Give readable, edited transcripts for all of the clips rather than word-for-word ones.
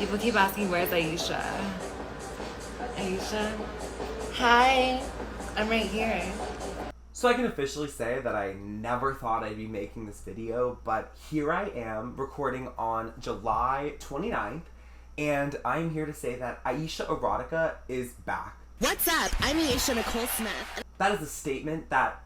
People keep asking, where's Ayesha? Ayesha? Hi. I'm right here. So I can officially say that I never thought I'd be making this video, but here I am recording on July 29th, and I'm here to say that Ayesha Erotica is back. What's up? I'm Ayesha Nicole Smith. That is a statement that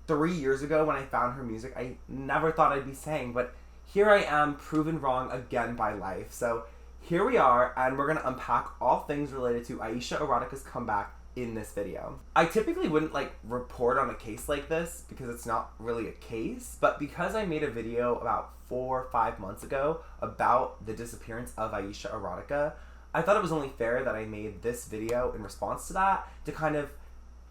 3 years ago when I found her music, I never thought I'd be saying, but here I am proven wrong again by life. So here we are, and we're going to unpack all things related to Ayesha Erotica's comeback in this video. I typically wouldn't report on a case like this because it's not really a case, but because I made a video about 4 or 5 months ago about the disappearance of Ayesha Erotica, I thought it was only fair that I made this video in response to that to kind of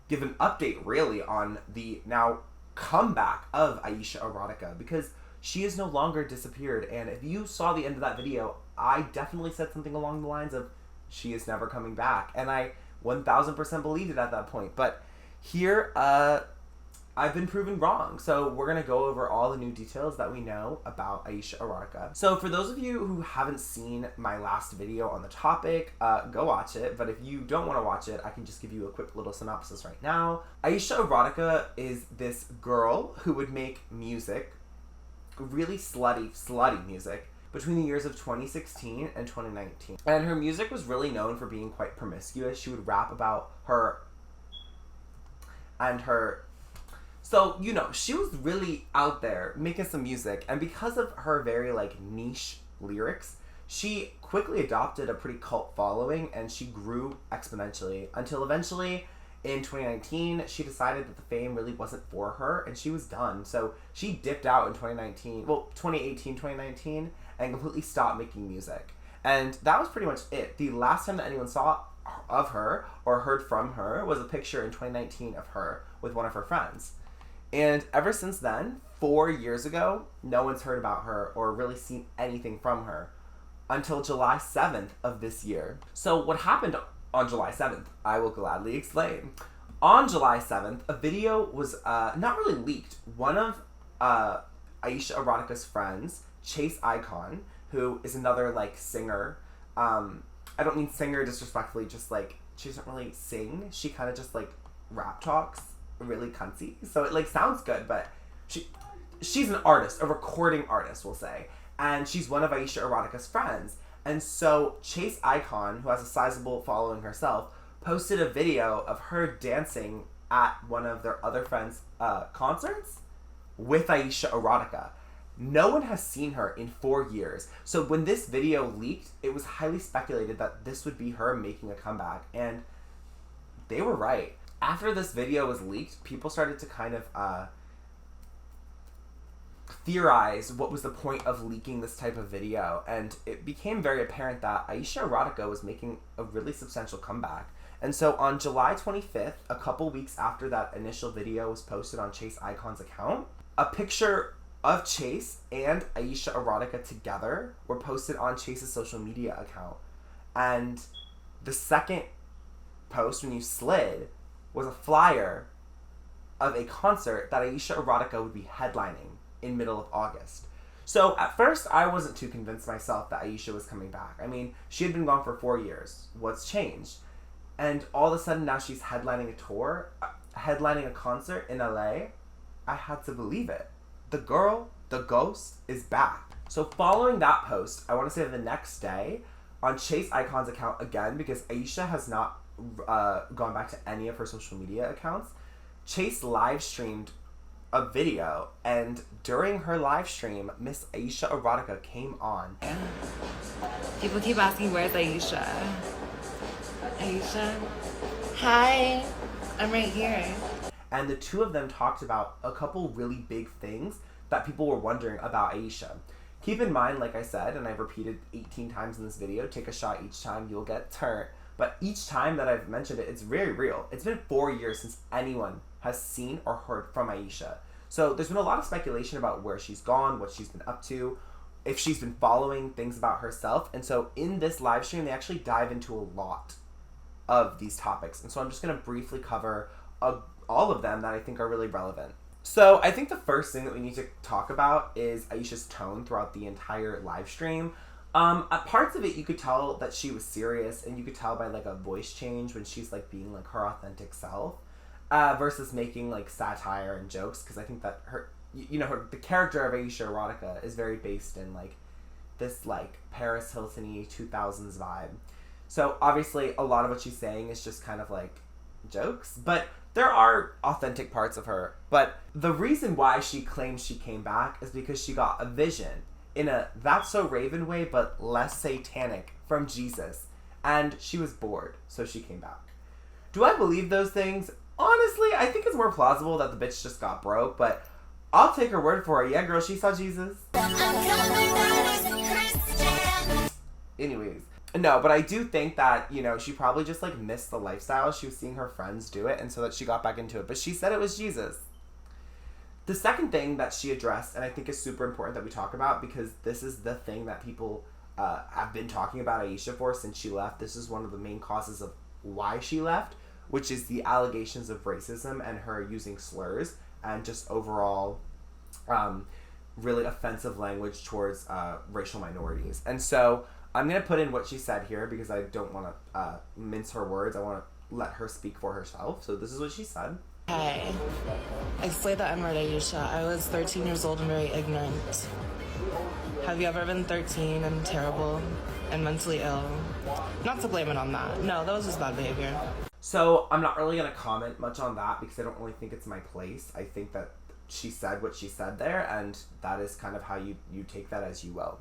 give an update really on the now comeback of Ayesha Erotica, because she is no longer disappeared. And if you saw the end of that video, I definitely said something along the lines of she is never coming back, and I 1000% believed it at that point. But here I've been proven wrong, so we're gonna go over all the new details that we know about Ayesha Erotica. So for those of you who haven't seen my last video on the topic, go watch it. But if you don't want to watch it, I can just give you a quick little synopsis right now. Ayesha Erotica is this girl who would make music, really slutty music, between the years of 2016 and 2019. And her music was really known for being quite promiscuous. She would rap about her and her... So, you know, she was really out there making some music, and because of her very, niche lyrics, she quickly adopted a pretty cult following, and she grew exponentially, until eventually, in 2019, she decided that the fame really wasn't for her, and she was done. So she dipped out in 2018, 2019, and completely stopped making music. And that was pretty much it. The last time that anyone saw of her or heard from her was a picture in 2019 of her with one of her friends. And ever since then, 4 years ago, no one's heard about her or really seen anything from her until July 7th of this year. So what happened on July 7th, I will gladly explain. On July 7th, a video was not really leaked. One of Ayesha Erotica's friends, Chase Icon, who is another singer. I don't mean singer disrespectfully, just she doesn't really sing. She kind of just rap talks really cunty. So it sounds good, but she's an artist, a recording artist, we'll say. And she's one of Ayesha Erotica's friends. And so Chase Icon, who has a sizable following herself, posted a video of her dancing at one of their other friends' concerts with Ayesha Erotica. No one has seen her in 4 years. So when this video leaked, it was highly speculated that this would be her making a comeback. And they were right. After this video was leaked, people started to kind of theorize what was the point of leaking this type of video, and it became very apparent that Ayesha Erotica was making a really substantial comeback. And so on July 25th, a couple weeks after that initial video was posted on Chase Icon's account, a picture of Chase and Ayesha Erotica together were posted on Chase's social media account. And the second post, when you slid, was a flyer of a concert that Ayesha Erotica would be headlining in middle of August. So at first, I wasn't too convinced myself that Ayesha was coming back. I mean, she had been gone for 4 years. What's changed? And all of a sudden now she's headlining a tour, headlining a concert in LA. I had to believe it. The girl, the ghost, is back. So following that post, I want to say the next day, on Chase Icon's account again, because Ayesha has not gone back to any of her social media accounts, Chase live streamed a video, and during her live stream, Miss Ayesha Erotica came on. People keep asking, where's Ayesha? Ayesha? Hi. I'm right here. And the two of them talked about a couple really big things that people were wondering about Ayesha. Keep in mind, like I said, and I've repeated 18 times in this video, take a shot each time, you'll get turned. But each time that I've mentioned it, it's very real. It's been 4 years since anyone has seen or heard from Ayesha. So there's been a lot of speculation about where she's gone, what she's been up to, if she's been following things about herself. And so in this live stream, they actually dive into a lot of these topics. And so I'm just going to briefly cover all of them that I think are really relevant. So I think the first thing that we need to talk about is Aisha's tone throughout the entire live stream. Parts of it you could tell that she was serious, and you could tell by like a voice change when she's like being like her authentic self, versus making like satire and jokes. Because I think that the character of Ayesha Erotica is very based in like this like Paris Hilton-y 2000s vibe. So obviously a lot of what she's saying is just kind of like jokes, but there are authentic parts of her. But the reason why she claims she came back is because she got a vision in a That's So Raven way, but less satanic, from Jesus. And she was bored, so she came back. Do I believe those things? Honestly, I think it's more plausible that the bitch just got broke, but I'll take her word for it. Yeah, girl, she saw Jesus. Anyways, no, but I do think that, she probably just like missed the lifestyle. She was seeing her friends do it, and so that she got back into it. But she said it was Jesus. The second thing that she addressed, and I think is super important that we talk about, because this is the thing that people have been talking about Ayesha for since she left. This is one of the main causes of why she left, which is the allegations of racism and her using slurs and just overall really offensive language towards racial minorities. And so I'm going to put in what she said here because I don't want to mince her words. I want to let her speak for herself. So this is what she said. Hey, I say the N-word, Ayesha. I was 13 years old and very ignorant. Have you ever been 13 and terrible and mentally ill? Not to blame it on that. No, that was just bad behavior. So I'm not really going to comment much on that because I don't really think it's my place. I think that she said what she said there, and that is kind of how you take that as you will.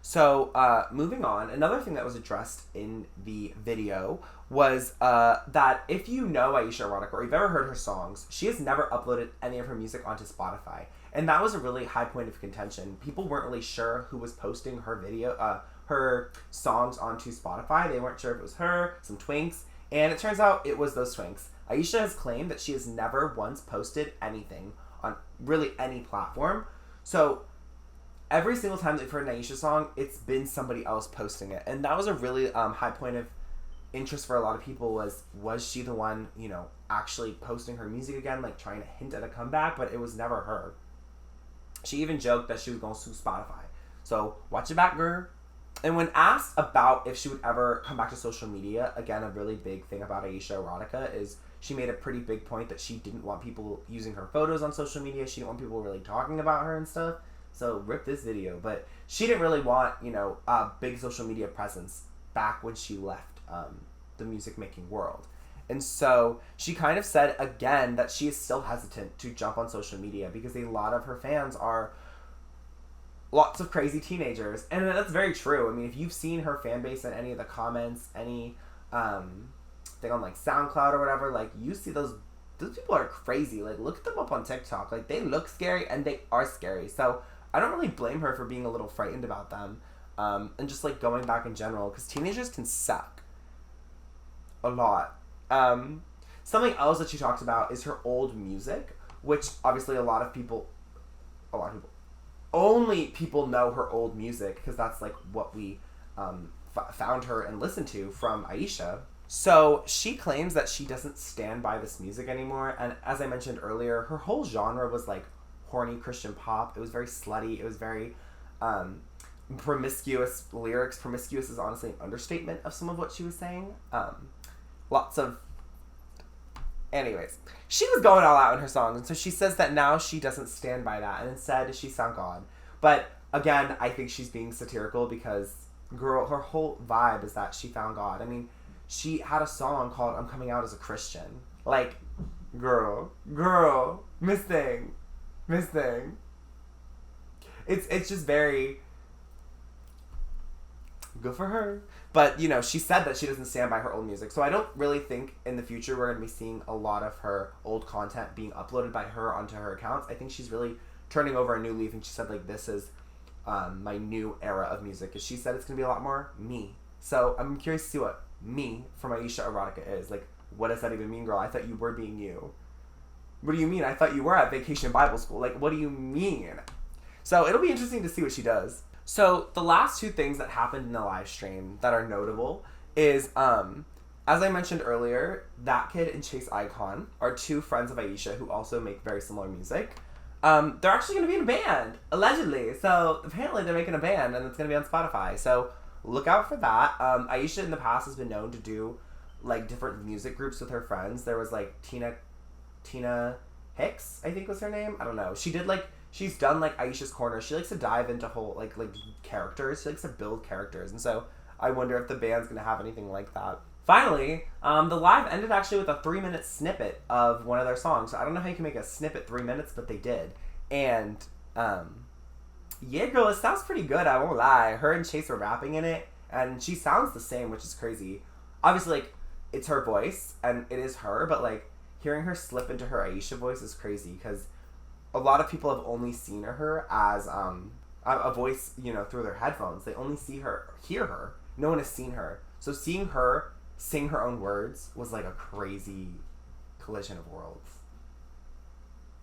So moving on, another thing that was addressed in the video was that if you know Ayesha Erotica or you've ever heard her songs, she has never uploaded any of her music onto Spotify. And that was a really high point of contention. People weren't really sure who was posting her songs onto Spotify. They weren't sure if it was her, some twinks, and it turns out it was those twinks. Ayesha has claimed that she has never once posted anything on really any platform. So every single time that we've heard an Ayesha song, it's been somebody else posting it. And that was a really high point of interest for a lot of people. Was she the one, actually posting her music again, like trying to hint at a comeback? But it was never her. She even joked that she was going to sue Spotify. So watch your back, girl. And when asked about if she would ever come back to social media, again, a really big thing about Ayesha Erotica is she made a pretty big point that she didn't want people using her photos on social media. She didn't want people really talking about her and stuff. So rip this video. But she didn't really want, a big social media presence back when she left the music making world. And so she kind of said again that she is still hesitant to jump on social media because a lot of her fans are lots of crazy teenagers. And that's very true. I mean, if you've seen her fan base in any of the comments, any thing on like SoundCloud or whatever, like you see those people are crazy. Like look them up on TikTok. Like they look scary and they are scary. So I don't really blame her for being a little frightened about them. And just like going back in general, because teenagers can suck a lot. Something else that she talked about is her old music, which obviously a lot of people only people know her old music because that's like what we found her and listened to from Ayesha. So she claims that she doesn't stand by this music anymore, and as I mentioned earlier, her whole genre was like horny Christian pop. It was very slutty. It was very promiscuous lyrics. Promiscuous is honestly an understatement of some of what she was saying. Lots of... Anyways, she was going all out in her songs, and so she says that now she doesn't stand by that, and instead she found God. But again, I think she's being satirical because, girl, her whole vibe is that she found God. I mean, she had a song called I'm Coming Out as a Christian. Like, girl, Miss Thing. It's just very... good for her. But, she said that she doesn't stand by her old music. So I don't really think in the future we're going to be seeing a lot of her old content being uploaded by her onto her accounts. I think she's really turning over a new leaf, and she said, like, this is my new era of music. And she said it's going to be a lot more me. So I'm curious to see what me from Ayesha Erotica is. Like, what does that even mean, girl? I thought you were being you. What do you mean? I thought you were at Vacation Bible School. Like, what do you mean? So it'll be interesting to see what she does. So the last two things that happened in the live stream that are notable is, as I mentioned earlier, That Kid and Chase Icon are two friends of Ayesha who also make very similar music. They're actually going to be in a band, allegedly. So apparently they're making a band and it's going to be on Spotify. So look out for that. Ayesha in the past has been known to do like different music groups with her friends. There was like Tina Hicks, I think was her name. I don't know. She's done like Ayesha's Corner. She likes to dive into whole like characters. She likes to build characters, and so I wonder if the band's gonna have anything like that. Finally, the live ended actually with a 3-minute snippet of one of their songs. So I don't know how you can make a snippet 3 minutes, but they did. And yeah, girl, it sounds pretty good. I won't lie. Her and Chase were rapping in it, and she sounds the same, which is crazy. Obviously, like it's her voice, and it is her, but like hearing her slip into her Ayesha voice is crazy because a lot of people have only seen her as a voice, you know, through their headphones. They only hear her. No one has seen her. So seeing her sing her own words was like a crazy collision of worlds.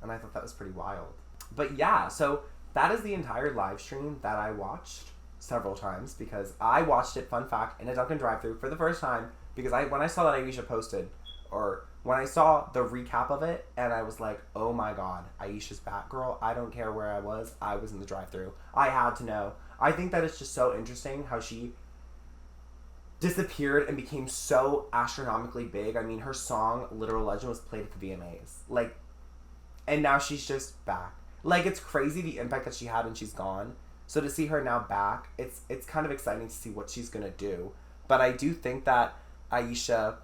And I thought that was pretty wild. But yeah, so that is the entire live stream that I watched several times because I watched it, fun fact, in a Dunkin' drive-thru for the first time because when I saw that Ayesha posted, or when I saw the recap of it, and I was like, oh my god, Ayesha's back, girl. I don't care where I was in the drive-thru. I had to know. I think that it's just so interesting how she disappeared and became so astronomically big. I mean, her song, Literal Legend, was played at the VMAs. Like, and now she's just back. Like, it's crazy the impact that she had when she's gone. So to see her now back, it's kind of exciting to see what she's gonna do. But I do think that Ayesha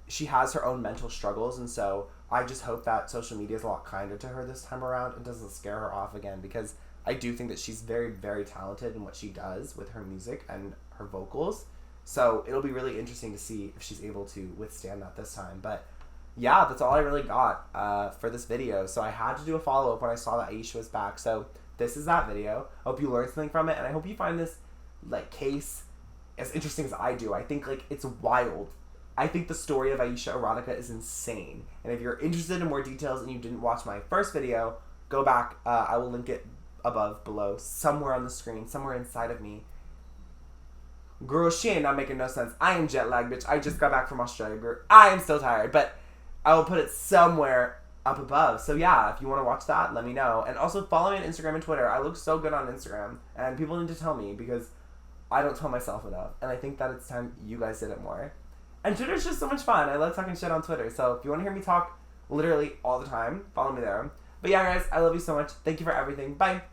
she has her own mental struggles, and so I just hope that social media is a lot kinder to her this time around and doesn't scare her off again, because I do think that she's very, very talented in what she does with her music and her vocals. So it'll be really interesting to see if she's able to withstand that this time. But yeah, that's all I really got for this video. So I had to do a follow-up when I saw that Ayesha was back. So this is that video. I hope you learned something from it, and I hope you find this like case as interesting as I do. I think like it's wild. I think the story of Ayesha Erotica is insane. And if you're interested in more details and you didn't watch my first video, go back. I will link it above, below, somewhere on the screen, somewhere inside of me. Girl, she ain't not making no sense. I am jet lagged, bitch. I just got back from Australia, girl. I am still tired, but I will put it somewhere up above. So yeah, if you want to watch that, let me know. And also follow me on Instagram and Twitter. I look so good on Instagram, and people need to tell me because I don't tell myself enough. And I think that it's time you guys did it more. And Twitter's just so much fun. I love talking shit on Twitter. So if you want to hear me talk literally all the time, follow me there. But yeah, guys, I love you so much. Thank you for everything. Bye.